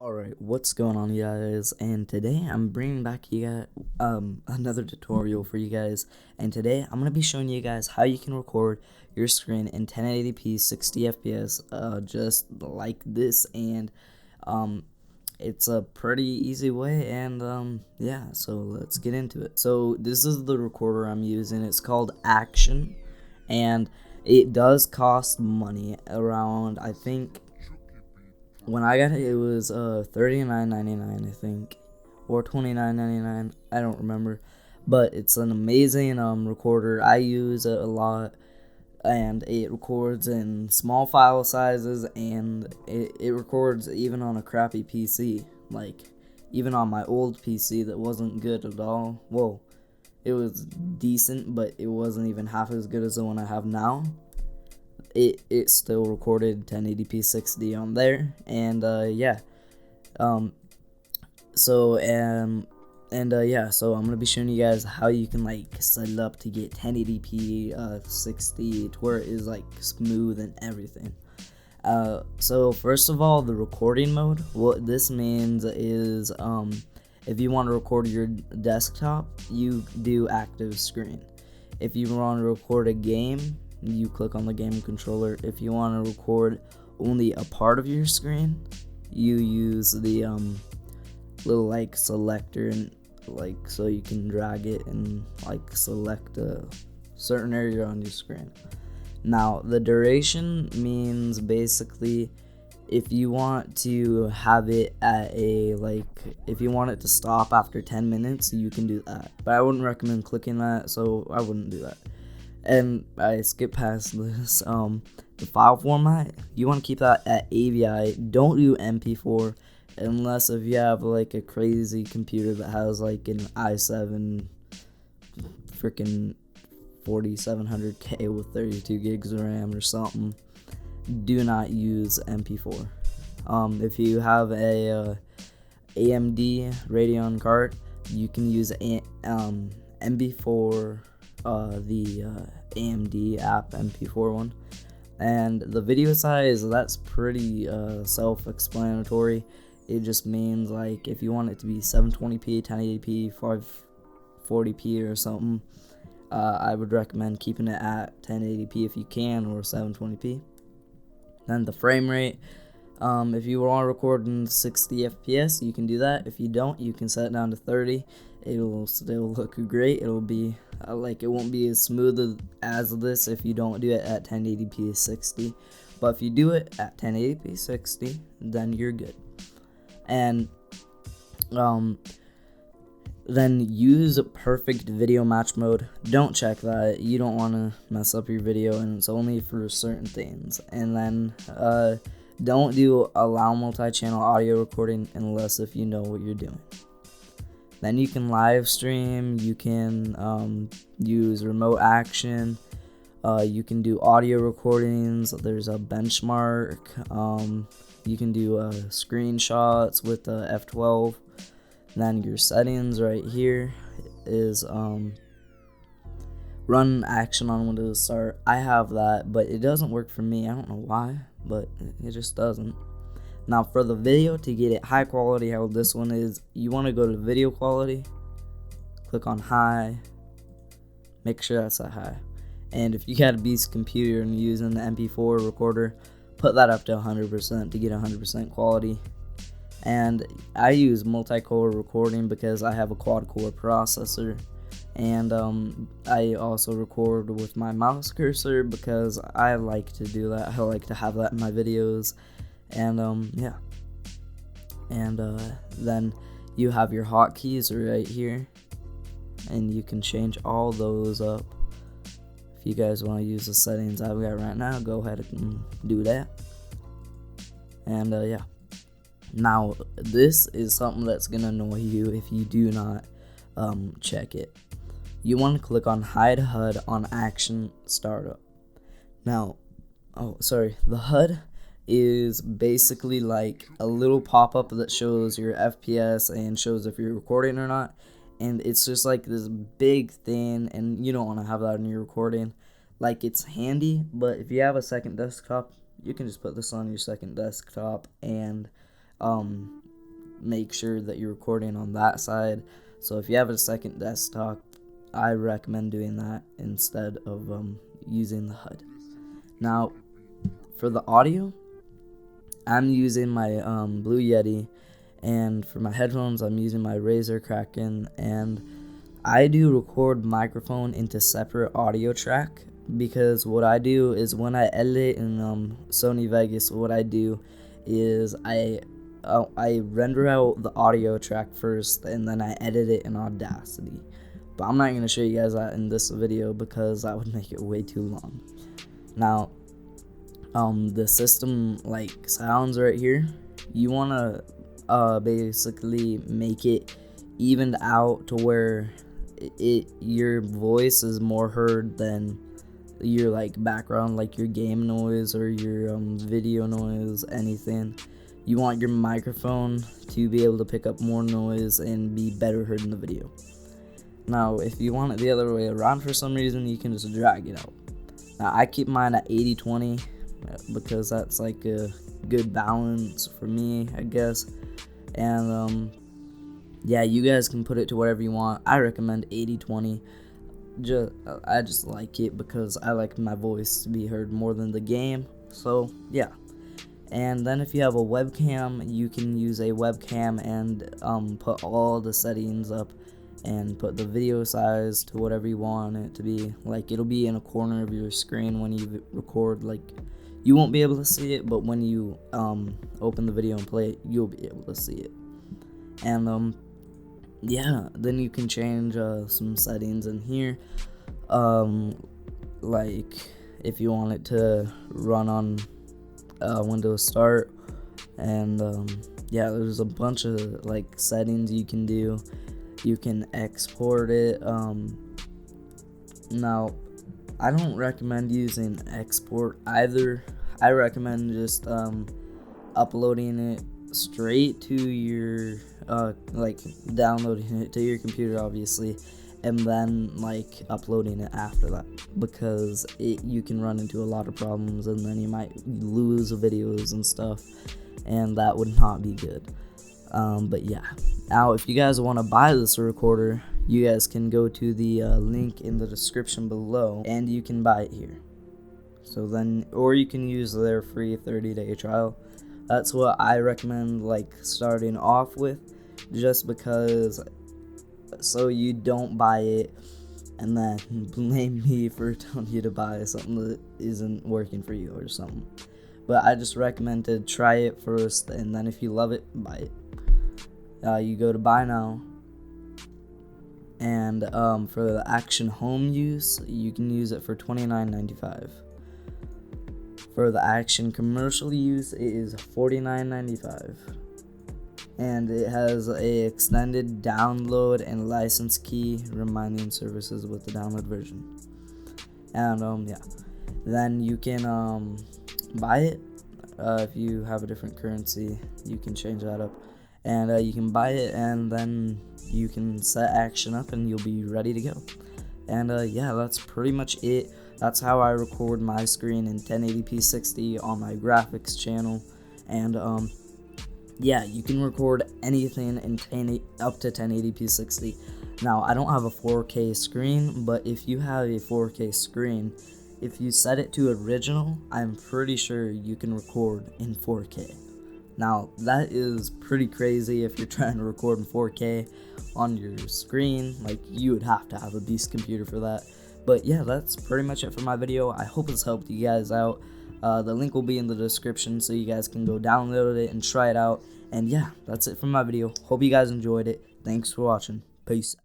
Alright, what's going on, you guys? And today I'm bringing back you guys another tutorial for you guys. And today I'm gonna be showing you guys how you can record your screen in 1080p 60 FPS, just like this. And it's a pretty easy way. And yeah, so let's get into it. So this is the recorder I'm using. It's called Action, and it does cost money. Around, I think, when I got it, it was $39.99, I think, or $29.99. I don't remember, but it's an amazing recorder. I use it a lot, and it records in small file sizes, and it records even on a crappy PC. Like, even on my old PC that wasn't good at all. Well, it was decent, but it wasn't even half as good as the one I have now. It still recorded 1080p 60 on there. And yeah, so yeah, so I'm gonna be showing you guys how you can like set it up to get 1080p 60 to where it is like smooth and everything. So first of all, the recording mode, what this means is if you want to record your desktop, you do active screen. If you want to record a game, you click on the game controller. If you want to record only a part of your screen, you use the little like selector, and like so you can drag it and like select a certain area on your screen. Now the duration means basically if you want to have it at a if you want it to stop after 10 minutes, you can do that, but I wouldn't recommend clicking that, so I wouldn't do that. And I skip past this. The file format, you want to keep that at AVI. Don't do MP4 unless if you have like a crazy computer that has like an i7 freaking 4700K with 32 gigs of RAM or something. Do not use MP4. If you have a AMD Radeon card, you can use MP4, the AMD app MP4 one. And the video size, that's pretty self-explanatory. It just means like if you want it to be 720p, 1080p, 540p or something, I would recommend keeping it at 1080p if you can, or 720p. Then the frame rate, if you want to record in 60 FPS, you can do that. If you don't, you can set it down to 30. It'll still look great. It'll be it won't be as smooth as this if you don't do it at 1080p 60. But if you do it at 1080p 60, then you're good. And then use perfect video match mode. Don't check that. You don't want to mess up your video, and it's only for certain things. And then don't do allow multi-channel audio recording unless if you know what you're doing. Then you can live stream. You can use remote action. You can do audio recordings. There's a benchmark. You can do screenshots with F12. Then your settings right here is run action on Windows Start. I have that, but it doesn't work for me. I don't know why, but it just doesn't. Now for the video, to get it high quality, how this one is, you want to go to video quality, click on high, make sure that's at high. And if you got a beast computer and you're using the MP4 recorder, put that up to 100% to get 100% quality. And I use multi-core recording because I have a quad-core processor. And I also record with my mouse cursor because I like to do that. I like to have that in my videos. And yeah. And then you have your hotkeys right here, and you can change all those up. If you guys want to use the settings I've got right now, go ahead and do that. And yeah. Now, this is something that's going to annoy you if you do not check it. You want to click on Hide HUD on Action Startup. Now, the HUD is basically like a little pop-up that shows your FPS and shows if you're recording or not. And it's just like this big thing, and you don't want to have that in your recording. Like, it's handy, but if you have a second desktop, you can just put this on your second desktop, and make sure that you're recording on that side. So if you have a second desktop, I recommend doing that instead of using the HUD. Now, for the audio, I'm using my Blue Yeti, and for my headphones, I'm using my Razer Kraken, and I do record microphone into separate audio track, because what I do is when I edit it in Sony Vegas, what I do is I render out the audio track first, and then I edit it in Audacity. But I'm not going to show you guys that in this video because that would make it way too long. Now, the system like sounds right here, you want to basically make it evened out to where your voice is more heard than your like background, like your game noise or your video noise, anything. You want your microphone to be able to pick up more noise and be better heard in the video. Now, if you want it the other way around for some reason, you can just drag it out. Now, I keep mine at 80-20 because that's like a good balance for me, I guess. And yeah, you guys can put it to whatever you want. I recommend 80-20. I just like it because I like my voice to be heard more than the game. So yeah. And then if you have a webcam, you can use a webcam and put all the settings up and put the video size to whatever you want it to be. Like, it'll be in a corner of your screen when you record. Like, you won't be able to see it, but when you open the video and play it, you'll be able to see it. And yeah, then you can change some settings in here, like if you want it to run on Windows Start, and yeah, there's a bunch of like settings you can do. You can export it. Now, I don't recommend using export either. I recommend just uploading it straight to your like downloading it to your computer, obviously, and then like uploading it after that, because you can run into a lot of problems, and then you might lose videos and stuff, and that would not be good. But yeah, now if you guys want to buy this recorder, you guys can go to the link in the description below, and you can buy it here. So then, or you can use their free 30-day trial. That's what I recommend, like, starting off with, just because, so you don't buy it and then blame me for telling you to buy something that isn't working for you or something. But I just recommend to try it first, and then if you love it, buy it. You go to buy now, and for the Action home use, you can use it for $29.95. For the Action commercial use, it is $49.95. And it has a extended download and license key reminding services with the download version. And yeah, then you can buy it. If you have a different currency, you can change that up. And you can buy it, and then you can set Action up, and you'll be ready to go. And yeah, that's pretty much it. That's how I record my screen in 1080p 60 on my graphics channel. And yeah, you can record anything in up to 1080p 60. Now, I don't have a 4K screen, but if you have a 4K screen, if you set it to original, I'm pretty sure you can record in 4K. Now, that is pretty crazy if you're trying to record in 4K on your screen. Like, you would have to have a beast computer for that. But yeah, that's pretty much it for my video. I hope it's helped you guys out. The link will be in the description, so you guys can go download it and try it out. And yeah, that's it for my video. Hope you guys enjoyed it. Thanks for watching. Peace.